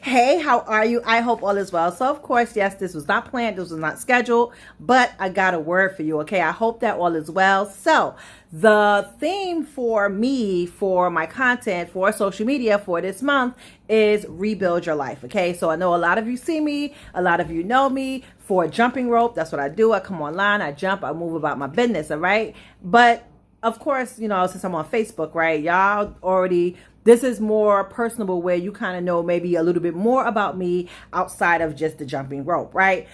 Hey, how are you? I hope all is well. So, of course, yes, this was not planned, this was not scheduled, but I got a word for you, okay? I hope that all is well. So, the theme for me, for my content, for social media for this month is rebuild your life, okay? So, I know a lot of you see me, a lot of you know me for jumping rope. That's what I do. I come online, I jump, I move about my business, all right? But of course, you know, since I'm on Facebook, right, y'all already, this is more personable where you kind of know maybe a little bit more about me outside of just the jumping rope, right?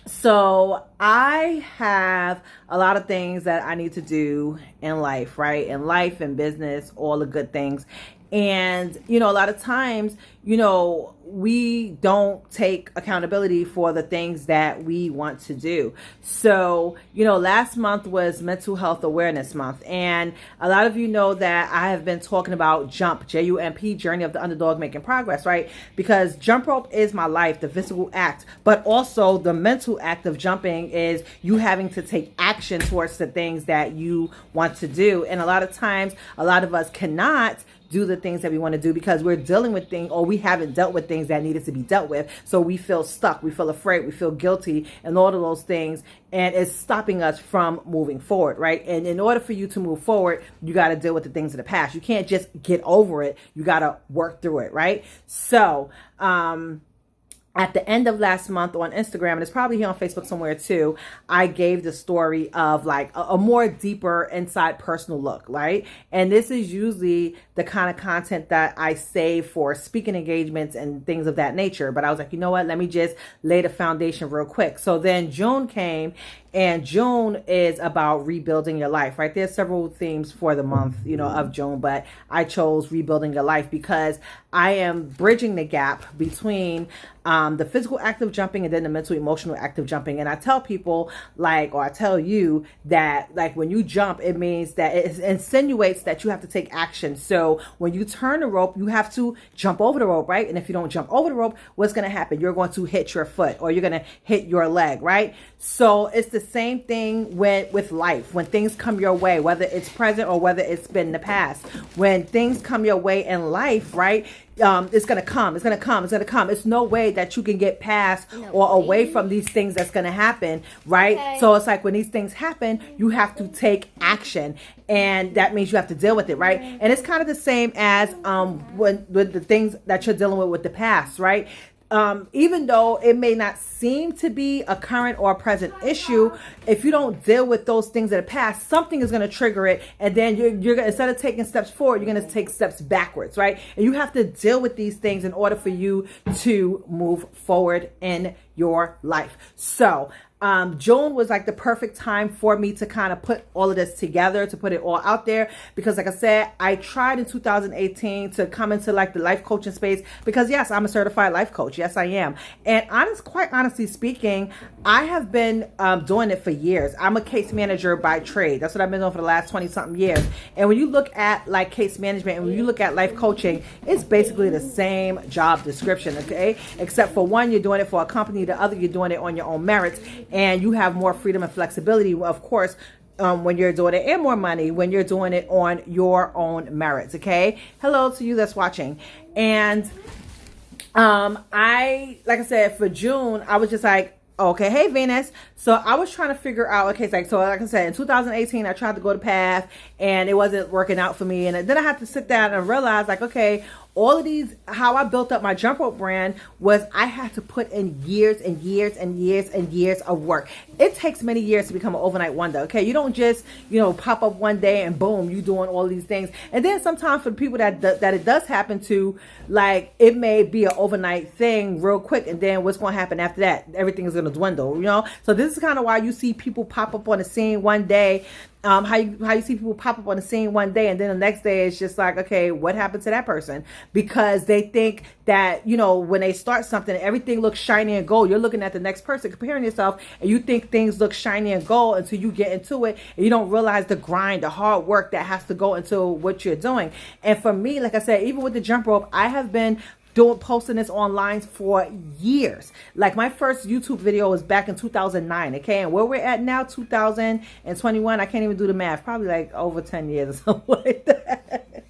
So I have a lot of things that I need to do in life, right? In life and business, all the good things. And, you know, a lot of times, you know, we don't take accountability for the things that we want to do. So, you know, last month was Mental Health Awareness Month. And a lot of you know that I have been talking about JUMP, J-U-M-P, Journey of the Underdog Making Progress, right? Because jump rope is my life, the physical act, but also the mental act of jumping is you having to take action towards the things that you want to do. And a lot of times, a lot of us cannot do the things that we want to do because we're dealing with things, or we haven't dealt with things that needed to be dealt with. So we feel stuck, we feel afraid, we feel guilty, and all of those things. And it's stopping us from moving forward, right? And in order for you to move forward, you got to deal with the things of the past. You can't just get over it. You got to work through it, right? So, at the end of last month on Instagram, and it's probably here on Facebook somewhere too, I gave the story of like a more deeper inside personal look, right? And this is usually the kind of content that I save for speaking engagements and things of that nature. But I was like, you know what? Let me just lay the foundation real quick. So then June came, and June is about rebuilding your life, right? There's several themes for the month, you know, of June, but I chose rebuilding your life because I am bridging the gap between the physical act of jumping and then the mental emotional act of jumping. And I tell people or I tell you that like when you jump, it means that it insinuates that you have to take action. So when you turn the rope, you have to jump over the rope, right? And if you don't jump over the rope, what's going to happen? You're going to hit your foot or you're going to hit your leg, right? So it's the same thing with life. When things come your way, whether it's present or whether it's been in the past, when things come your way in life, right? It's going to come. It's going to come. It's going to come. It's no way that you can get past or away from these things that's going to happen, right? Okay. So it's like when these things happen, you have to take action, and that means you have to deal with it, right? And it's kind of the same as when with the things that you're dealing with the past, right? Even though it may not seem to be a current or a present issue, if you don't deal with those things in the past, something is going to trigger it. And then you're going, instead of taking steps forward, you're going to take steps backwards, right? And you have to deal with these things in order for you to move forward in your life. So, June was like the perfect time for me to kind of put all of this together, to put it all out there. Because like I said, I tried in 2018 to come into like the life coaching space because yes, I'm a certified life coach. Yes, I am. And quite honestly speaking, I have been doing it for years. I'm a case manager by trade. That's what I've been doing for the last 20 something years. And when you look at like case management and when you look at life coaching, it's basically the same job description, okay? Except for one, you're doing it for a company. The other, you're doing it on your own merits. And you have more freedom and flexibility, of course, when you're doing it, and more money when you're doing it on your own merits. Okay. Hello to you that's watching. And like I said, for June, I was just like, okay, hey Venus. So I was trying to figure out, okay, like I said, in 2018, I tried to go to PATH and it wasn't working out for me. And then I had to sit down and realize like, okay, all of these, how I built up my jump rope brand was I had to put in years and years and years and years of work. It takes many years to become an overnight wonder. Okay. You don't just, you know, pop up one day and boom, you doing all these things. And then sometimes for the people that it does happen to, like it may be an overnight thing real quick. And then what's going to happen after that? Everything is going to dwindle, you know? So this is kind of why you see people pop up on the scene one day. How you see people pop up on the scene one day and then the next day it's just like, okay, what happened to that person? Because they think that, you know, when they start something, everything looks shiny and gold. You're looking at the next person, comparing yourself, and you think things look shiny and gold until you get into it and you don't realize the grind, the hard work that has to go into what you're doing. And for me, like I said, even with the jump rope, I have been posting this online for years. Like my first YouTube video was back in 2009. Okay. And where we're at now, 2021, I can't even do the math, probably like over 10 years or something like that.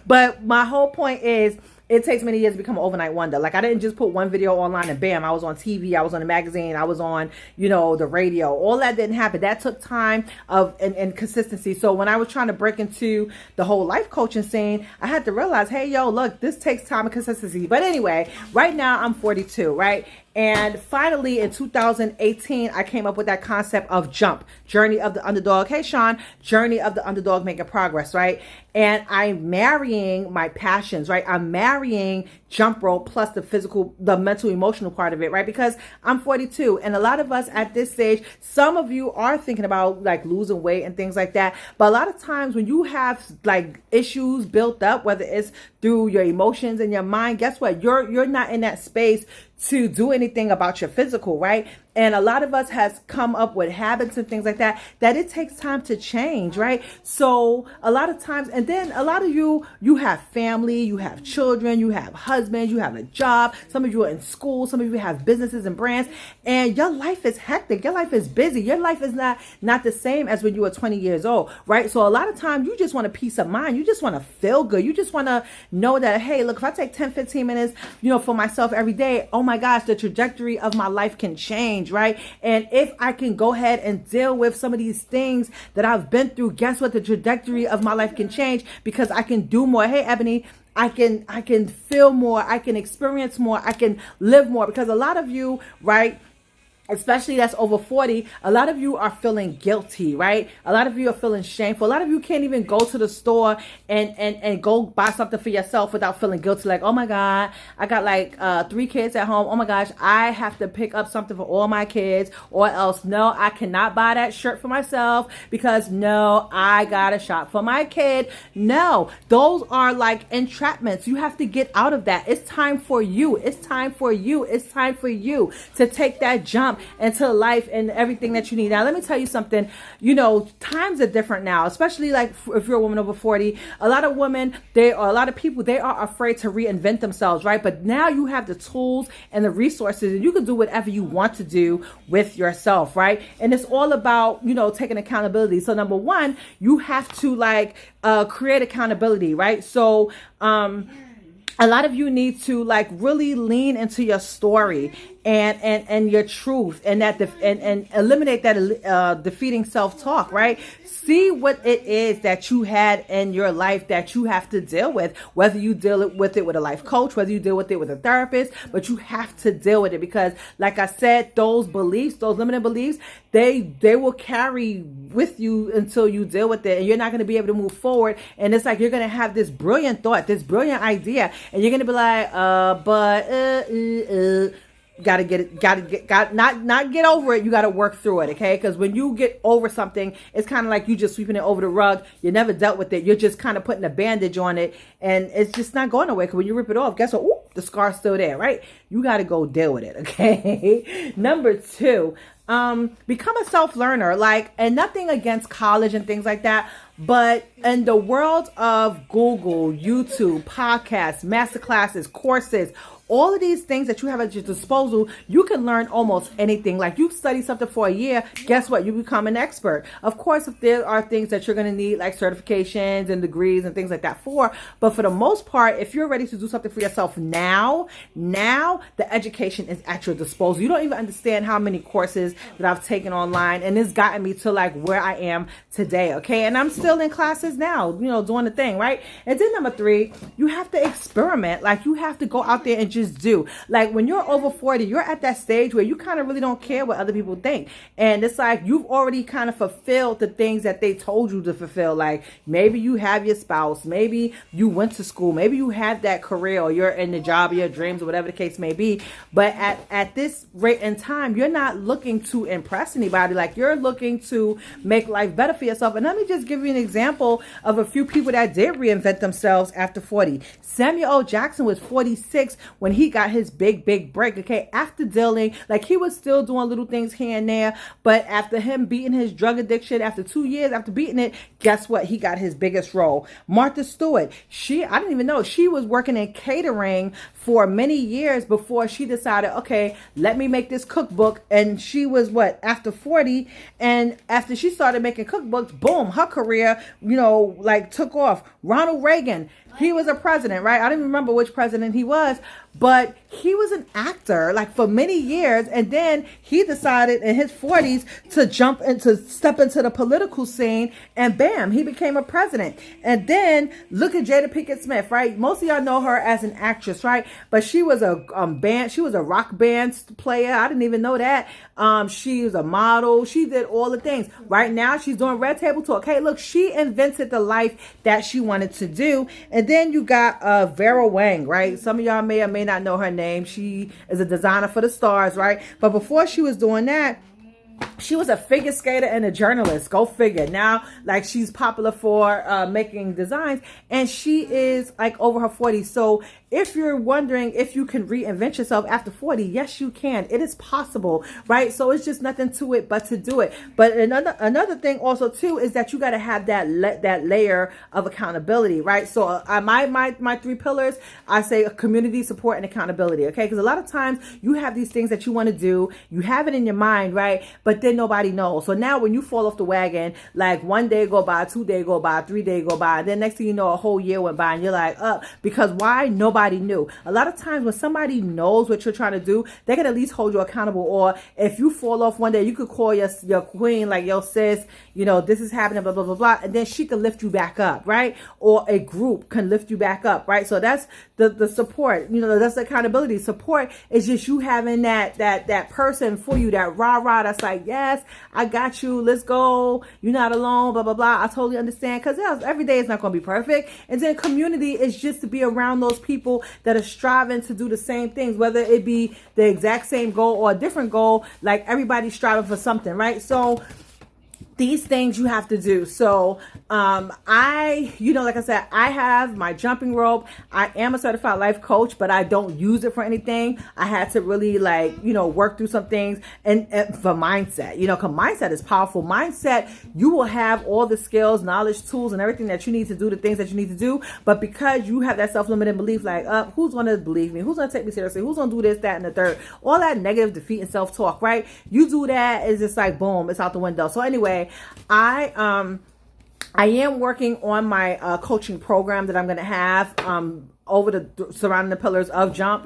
But my whole point is it takes many years to become an overnight wonder. Like, I didn't just put one video online and bam, I was on TV, I was on a magazine, I was on, the radio. All that didn't happen. That took time and consistency. So when I was trying to break into the whole life coaching scene, I had to realize, hey, yo, look, this takes time and consistency. But anyway, right now I'm 42, right? And finally, in 2018, I came up with that concept of JUMP, Journey of the Underdog. Hey, Sean, Journey of the Underdog, making progress, right? And I'm marrying my passions, right? I'm marrying jump rope plus the mental, emotional part of it, right? Because I'm 42, and a lot of us at this stage, some of you are thinking about like losing weight and things like that. But a lot of times when you have like issues built up, whether it's through your emotions and your mind, guess what? You're not in that space to do anything about your physical, right? And a lot of us has come up with habits and things like that it takes time to change, right? So a lot of times, and then a lot of you have family, you have children, you have husbands, you have a job. Some of you are in school, some of you have businesses and brands, and your life is hectic. Your life is busy. Your life is not the same as when you were 20 years old, right? So a lot of times you just want a peace of mind. You just want to feel good. You just want to know that, hey, look, if I take 10, 15 minutes, for myself every day, oh my gosh, the trajectory of my life can change, right? And if I can go ahead and deal with some of these things that I've been through, guess what? The trajectory of my life can change because I can do more. Hey, Ebony, I can feel more. I can experience more. I can live more, because a lot of you, right, especially that's over 40, a lot of you are feeling guilty, right? A lot of you are feeling shameful. A lot of you can't even go to the store and go buy something for yourself without feeling guilty. Like, oh my God, I got like 3 kids at home. Oh my gosh, I have to pick up something for all my kids, or else no, I cannot buy that shirt for myself because no, I got to shop for my kid. No, those are like entrapments. You have to get out of that. It's time for you. It's time for you. It's time for you to take that jump into life and everything that you need. Now, let me tell you something. Times are different now, especially like if you're a woman over 40. A lot of women, a lot of people, they are afraid to reinvent themselves, right? But now you have the tools and the resources, and you can do whatever you want to do with yourself, right? And it's all about, taking accountability. So number one, you have to create accountability, right? So, a lot of you need to really lean into your story and your truth, and and eliminate that defeating self-talk, right? See what it is that you had in your life that you have to deal with, whether you deal with it with a life coach, whether you deal with it with a therapist, but you have to deal with it because, like I said, those beliefs, those limiting beliefs, they will carry with you until you deal with it, and you're not going to be able to move forward. And it's like you're going to have this brilliant thought, this brilliant idea, and you're going to be like, not get over it. You got to work through it. Okay. Cause when you get over something, it's kind of like you just sweeping it over the rug. You never dealt with it. You're just kind of putting a bandage on it, and it's just not going away. Cause when you rip it off, guess what? Ooh, the scar's still there, right? You got to go deal with it. Okay. Number 2, become a self-learner, and nothing against college and things like that. But in the world of Google, YouTube, podcasts, masterclasses, courses, all of these things that you have at your disposal, you can learn almost anything. Like, you study something for a year, guess what? You become an expert. Of course, if there are things that you're going to need, like certifications and degrees and things like that but for the most part, if you're ready to do something for yourself now, the education is at your disposal. You don't even understand how many courses that I've taken online, and it's gotten me to where I am today. Okay. And I'm still in classes now, doing the thing, right? And then number 3, you have to experiment. You have to go out there and just do. When you're over 40, you're at that stage where you kind of really don't care what other people think. And it's like you've already kind of fulfilled the things that they told you to fulfill. Maybe you have your spouse, maybe you went to school, maybe you have that career, or you're in the job of your dreams, or whatever the case may be. But at this rate in time, you're not looking to impress anybody. You're looking to make life better for yourself. And let me just give you an example of a few people that did reinvent themselves after 40. Samuel L. Jackson was 46 when he got his big break. Okay, after dealing, he was still doing little things here and there, but after him beating his drug addiction, after 2 years after beating it, guess what? He got his biggest role. Martha Stewart, I didn't even know she was working in catering for many years before she decided, okay, let me make this cookbook. And she was after 40, and after she started making cookbooks, boom, her career, took off. Ronald Reagan, he was a president, right? I don't even remember which president he was, but he was an actor like for many years. And then he decided in his 40s to step into the political scene, and bam, he became a president. And then look at Jada Pinkett Smith, right? Most of y'all know her as an actress, right? But she was a she was a rock band player. I didn't even know that. She was a model. She did all the things. Right now, she's doing Red Table Talk. Hey, look, she invented the life that she wanted to do. And then you got Vera Wang, right? Some of y'all may or may not know her name. She is a designer for the stars, right? But before she was doing that, she was a figure skater and a journalist. Go figure. Now, like, she's popular for making designs, and she is like over her 40s. So if you're wondering if you can reinvent yourself after 40, yes, you can. It is possible, right? So it's just nothing to it but to do it. But another thing also too is that you got to have that layer of accountability, right? So my 3 pillars, I say community, support, and accountability. Okay, because a lot of times you have these things that you want to do, you have it in your mind, right? But then nobody knows. So now when you fall off the wagon, like 1 day go by, 2 days go by, 3 days go by, and then next thing you know, a whole year went by, and you're like, because why? Nobody knew. A lot of times when somebody knows what you're trying to do, they can at least hold you accountable. Or if you fall off one day, you could call your queen, like, yo, sis, you know, this is happening, blah, blah, blah, blah. And then she can lift you back up, right? Or a group can lift you back up, right? So that's the support, you know, that's the accountability. Support is just you having that person for you, that rah-rah that's like, yes, I got you, let's go, you're not alone, blah, blah, blah. I totally understand, because every day is not going to be perfect. And then community is just to be around those people that are striving to do the same things, whether it be the exact same goal or a different goal. Like, everybody's striving for something, right? So these things you have to do. So like I said, I have my jumping rope. I am a certified life coach, but I don't use it for anything. I had to really work through some things and for mindset, because mindset is powerful. Mindset, you will have all the skills, knowledge, tools, and everything that you need to do the things that you need to do. But because you have that self-limiting belief, like, who's going to believe me? Who's going to take me seriously? Who's going to do this, that, and the third? All that negative defeat and self-talk, right? You do that, it's just like, boom, it's out the window. So anyway, I am working on my coaching program that I'm going to have over the surrounding the pillars of jump,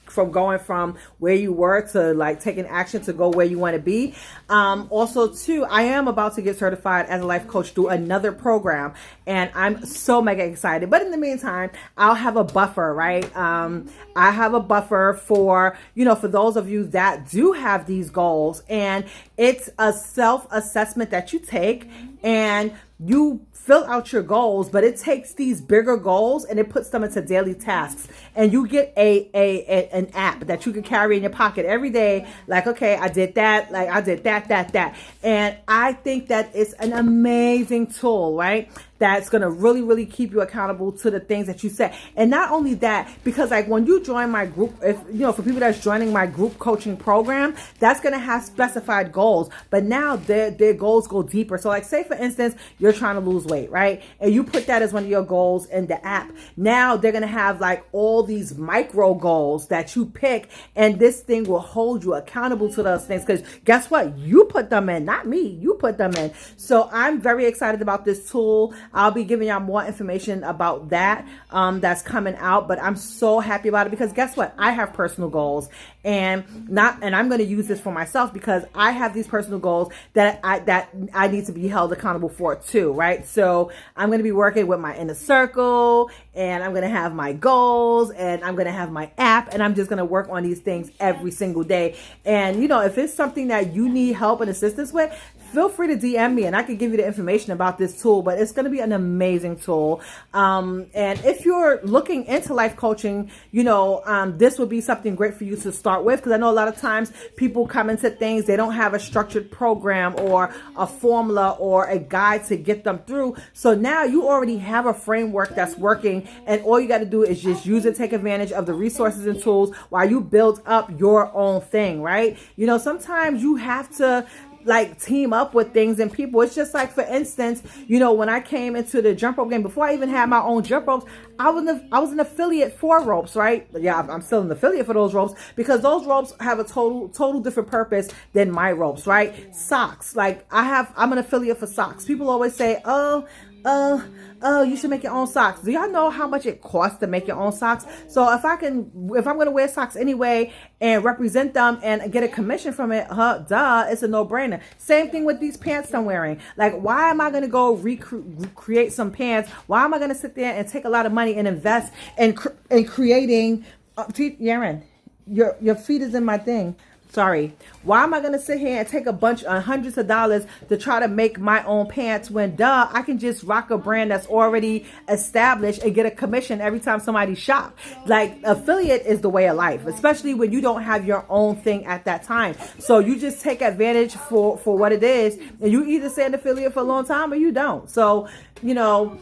from going from where you were to like taking action to go where you want to be. Also too, I am about to get certified as a life coach through another program, and I'm so mega excited. But in the meantime, I'll have a buffer, right? I have a buffer for those of you that do have these goals, and it's a self-assessment that you take, and you fill out your goals, but it takes these bigger goals and it puts them into daily tasks, and you get an app that you can carry in your pocket every day. Like, okay, I did that. Like, I did that. And I think that it's an amazing tool, right? That's going to really, really keep you accountable to the things that you set. And not only that, because like when you join my group, for people that's joining my group coaching program, that's going to have specified goals, but now their goals go deeper. So like, say for instance, you're trying to lose weight, right? And you put that as one of your goals in the app. Now they're going to have like all these micro goals that you pick, and this thing will hold you accountable to those things. Because guess what? You put them in, not me. You put them in. So I'm very excited about this tool. I'll be giving y'all more information about that that's coming out, but I'm so happy about it because guess what? I have personal goals, and I'm going to use this for myself because I have these personal goals that I need to be held accountable for too, right? So I'm going to be working with my inner circle, and I'm going to have my goals, and I'm going to have my app, and I'm just going to work on these things every single day. And if it's something that you need help and assistance with, feel free to DM me and I can give you the information about this tool, but it's going to be an amazing tool. And if you're looking into life coaching, this would be something great for you to start with, because I know a lot of times people come into things, they don't have a structured program or a formula or a guide to get them through. So now you already have a framework that's working, and all you got to do is just use it, take advantage of the resources and tools while you build up your own thing, right? Sometimes you have to like team up with things and people. It's just like, for instance, when I came into the jump rope game, before I even had my own jump ropes, I was an affiliate for ropes, right? Yeah, I'm still an affiliate for those ropes because those ropes have a total different purpose than my ropes, right? Socks, like I'm an affiliate for socks. People always say, oh, oh, you should make your own socks. Do y'all know how much it costs to make your own socks? So if I'm going to wear socks anyway and represent them and get a commission from it, duh, it's a no-brainer. Same thing with these pants I'm wearing. Like, why am I going to go recreate some pants? Why am I going to sit there and take a lot of money and invest in creating, Yaren, your feet is in my thing. Sorry. Why am I going to sit here and take a bunch of hundreds of dollars to try to make my own pants when, duh, I can just rock a brand that's already established and get a commission every time somebody shop. Like, affiliate is the way of life, especially when you don't have your own thing at that time. So you just take advantage for what it is, and you either stay an affiliate for a long time or you don't. So, you know,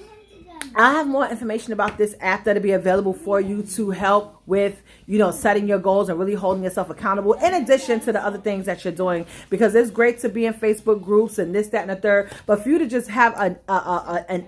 I have more information about this app that'll be available for you to help with, you know, setting your goals and really holding yourself accountable, in addition to the other things that you're doing, because it's great to be in Facebook groups and this, that, and the third. But for you to just have an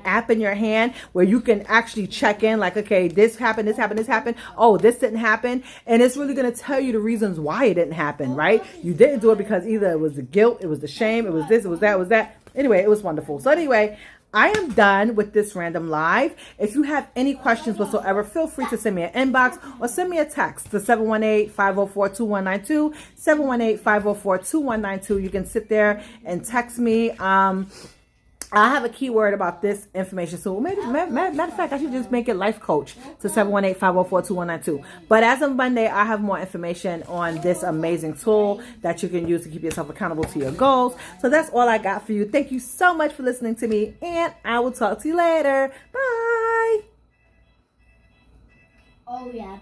app in your hand where you can actually check in, like, okay, this happened, this happened, this happened. Oh, this didn't happen. And it's really going to tell you the reasons why it didn't happen, right? You didn't do it because either it was the guilt, it was the shame, it was this, it was that, it was that. Anyway, it was wonderful. So anyway, I am done with this random live. If you have any questions whatsoever, feel free to send me an inbox or send me a text to 718-504-2192, 718-504-2192. You can sit there and text me. I have a keyword about this information. So matter of fact, I should just make it life coach to 718-504-2192. But as of Monday, I have more information on this amazing tool that you can use to keep yourself accountable to your goals. So that's all I got for you. Thank you so much for listening to me, and I will talk to you later. Bye. Oh, yeah.